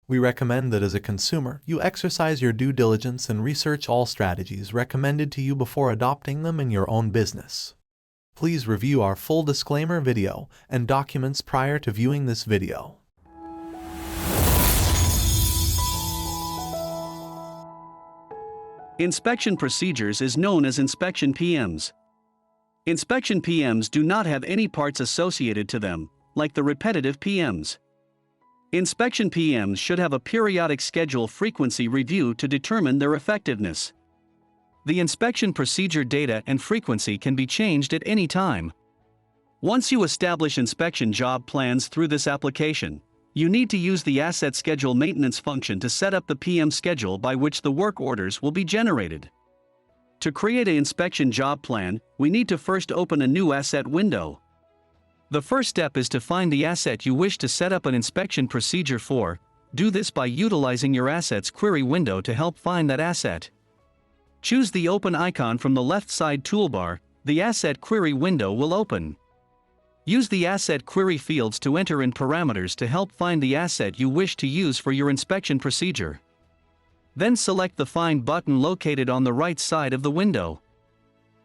We recommend that as a consumer, you exercise your due diligence and research all strategies recommended to you before adopting them in your own business. Please review our full disclaimer video and documents prior to viewing this video. Inspection procedures is known as inspection PMs. Inspection PMs do not have any parts associated to them, like the repetitive PMs. Inspection PMs should have a periodic schedule frequency review to determine their effectiveness. The inspection procedure data and frequency can be changed at any time. Once you establish inspection job plans through this application, you need to use the Asset Schedule Maintenance function to set up the PM schedule by which the work orders will be generated. To create an inspection job plan, we need to first open a new asset window. The first step is to find the asset you wish to set up an inspection procedure for. Do this by utilizing your Assets Query window to help find that asset. Choose the Open icon from the left side toolbar. The Asset Query window will open. Use the Asset Query fields to enter in parameters to help find the asset you wish to use for your inspection procedure. Then select the Find button located on the right side of the window.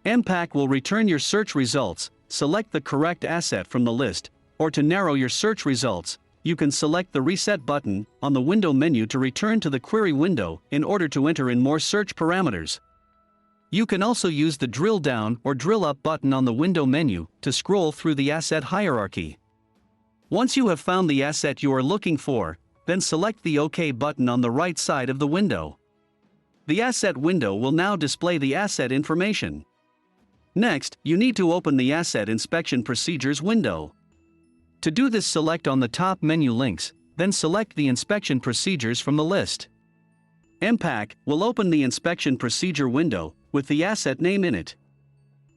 Empac will return your search results. Select the correct asset from the list, or to narrow your search results, you can select the Reset button on the window menu to return to the query window in order to enter in more search parameters. You can also use the Drill Down or Drill Up button on the window menu to scroll through the asset hierarchy. Once you have found the asset you are looking for, then select the OK button on the right side of the window. The asset window will now display the asset information. Next, you need to open the Asset Inspection Procedures window. To do this, select on the top menu links, then select the inspection procedures from the list. Empac will open the inspection procedure window with the asset name in it.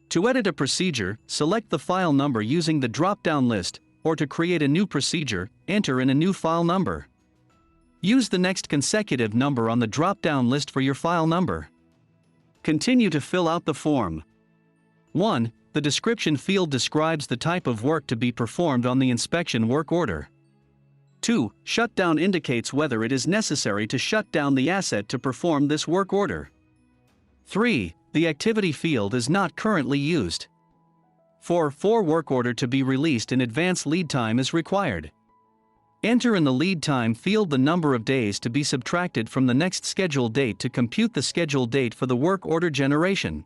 To edit a procedure, select the file number using the drop-down list, or to create a new procedure, enter in a new file number. Use the next consecutive number on the drop-down list for your file number. Continue to fill out the form. 1. The description field describes the type of work to be performed on the inspection work order. 2. Shutdown indicates whether it is necessary to shut down the asset to perform this work order. 3. The activity field is not currently used. 4. For work order to be released in advance, lead time is required. Enter in the lead time field the number of days to be subtracted from the next scheduled date to compute the scheduled date for the work order generation.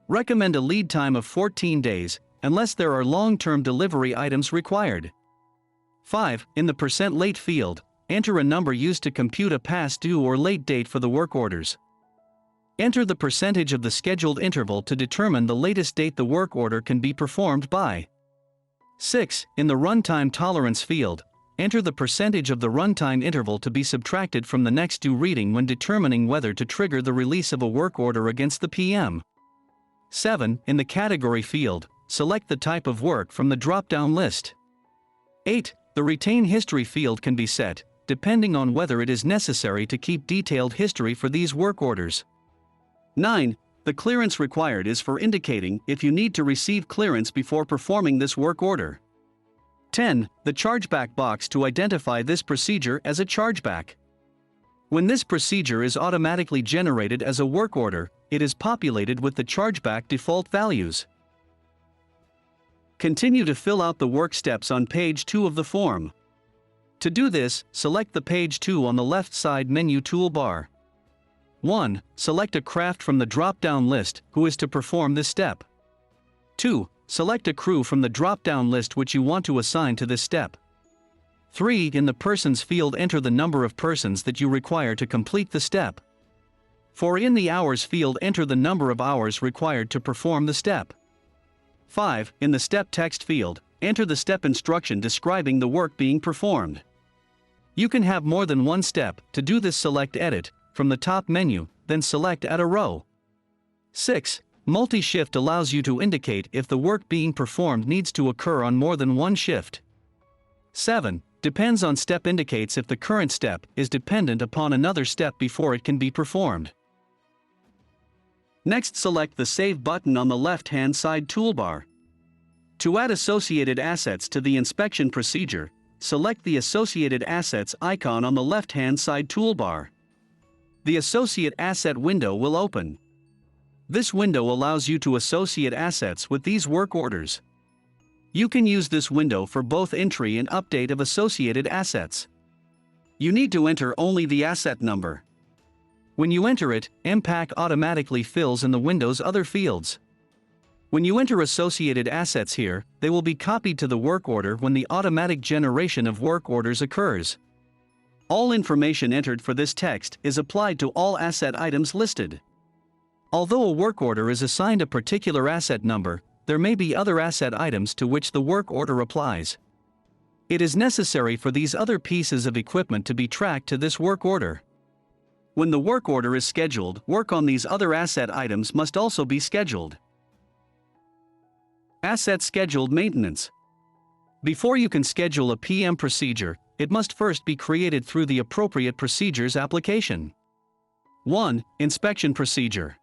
Recommend a lead time of 14 days, unless there are long-term delivery items required. 5. In the % late field, enter a number used to compute a past due or late date for the work orders. Enter the percentage of the scheduled interval to determine the latest date the work order can be performed by. 6. In the runtime tolerance field, enter the percentage of the runtime interval to be subtracted from the next due reading when determining whether to trigger the release of a work order against the PM. 7. In the category field, select the type of work from the drop-down list. 8. The retain history field can be set, depending on whether it is necessary to keep detailed history for these work orders. 9. The clearance required is for indicating if you need to receive clearance before performing this work order. 10. The chargeback box to identify this procedure as a chargeback. When this procedure is automatically generated as a work order, it is populated with the chargeback default values. Continue to fill out the work steps on page 2 of the form. To do this, select the page 2 on the left side menu toolbar. 1. Select a craft from the drop-down list who is to perform this step. 2. Select a crew from the drop-down list which you want to assign to this step. 3. In the persons field, enter the number of persons that you require to complete the step. 4. In the hours field, enter the number of hours required to perform the step. 5. In the step text field, enter the step instruction describing the work being performed. You can have more than one step. To do this, select Edit from the top menu, then select Add a row. 6. Multi-shift allows you to indicate if the work being performed needs to occur on more than one shift. 7. Depends on step indicates if the current step is dependent upon another step before it can be performed. Next, select the Save button on the left-hand side toolbar. To add associated assets to the inspection procedure, select the Associated Assets icon on the left-hand side toolbar. The Associate Asset window will open. This window allows you to associate assets with these work orders. You can use this window for both entry and update of associated assets. You need to enter only the asset number. When you enter it, Empac automatically fills in the window's other fields. When you enter associated assets here, they will be copied to the work order when the automatic generation of work orders occurs. All information entered for this text is applied to all asset items listed. Although a work order is assigned a particular asset number, there may be other asset items to which the work order applies. It is necessary for these other pieces of equipment to be tracked to this work order. When the work order is scheduled, work on these other asset items must also be scheduled. Asset Scheduled Maintenance. Before you can schedule a PM procedure, it must first be created through the appropriate procedures application. 1. Inspection procedure.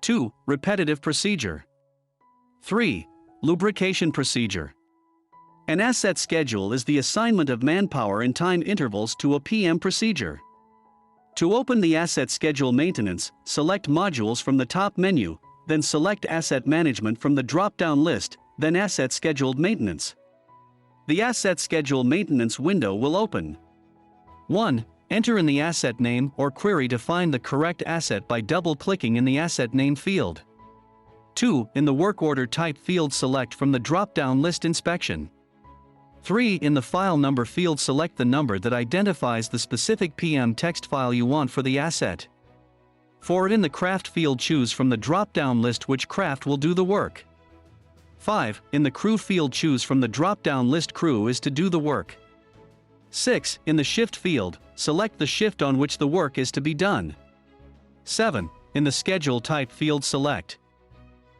2. Repetitive procedure. 3. Lubrication procedure. An asset schedule is the assignment of manpower and time intervals to a PM procedure. To open the Asset Schedule Maintenance, select Modules from the top menu, then select Asset Management from the drop-down list, then Asset Scheduled Maintenance. The Asset Schedule Maintenance window will open. 1. Enter in the asset name or query to find the correct asset by double-clicking in the Asset Name field. 2. In the Work Order Type field, select from the drop-down list Inspection. 3. In the File Number field, select the number that identifies the specific PM text file you want for the asset. 4. In the Craft field, choose from the drop-down list which craft will do the work. 5. In the Crew field, choose from the drop-down list crew is to do the work. 6. In the Shift field, select the shift on which the work is to be done. 7. In the Schedule Type field, select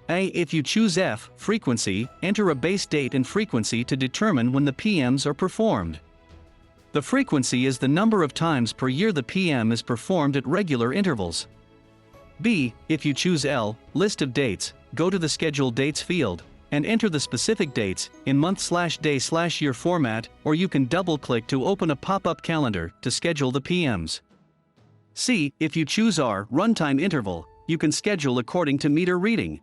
A. If you choose F, frequency, enter a base date and frequency to determine when the PMs are performed. The frequency is the number of times per year the PM is performed at regular intervals. B. If you choose L, list of dates, go to the Schedule Dates field, and enter the specific dates, in month/day/year format, or you can double-click to open a pop-up calendar to schedule the PMs. C. If you choose R, runtime interval, you can schedule according to meter reading.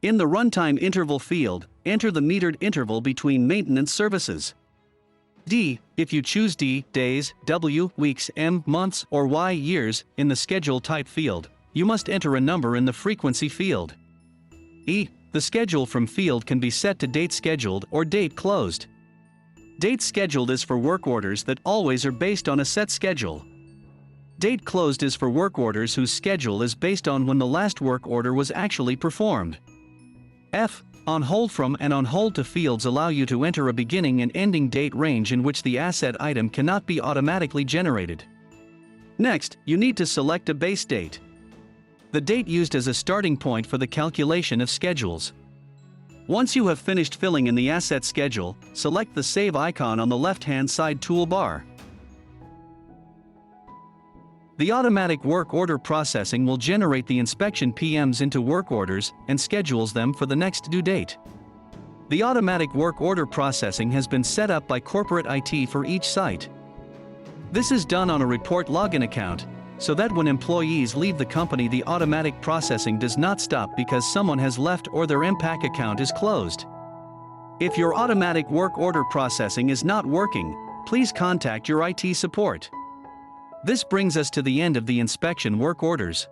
In the Runtime Interval field, enter the metered interval between maintenance services. D. If you choose D, days, W, weeks, M, months, or Y, years, in the Schedule Type field, you must enter a number in the Frequency field. E. The Schedule From field can be set to Date Scheduled or Date Closed. Date Scheduled is for work orders that always are based on a set schedule. Date Closed is for work orders whose schedule is based on when the last work order was actually performed. F. On hold from and on hold to fields allow you to enter a beginning and ending date range in which the asset item cannot be automatically generated. Next, you need to select a base date. The date used as a starting point for the calculation of schedules. Once you have finished filling in the asset schedule, select the Save icon on the left-hand side toolbar. The automatic work order processing will generate the inspection PMs into work orders and schedules them for the next due date. The automatic work order processing has been set up by corporate IT for each site. This is done on a report login account, so that when employees leave the company, the automatic processing does not stop because someone has left or their Empac account is closed. If your automatic work order processing is not working, please contact your IT support. This brings us to the end of the inspection work orders.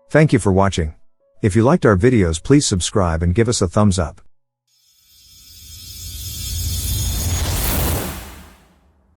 Thank you for watching. If you liked our videos, please subscribe and give us a thumbs up.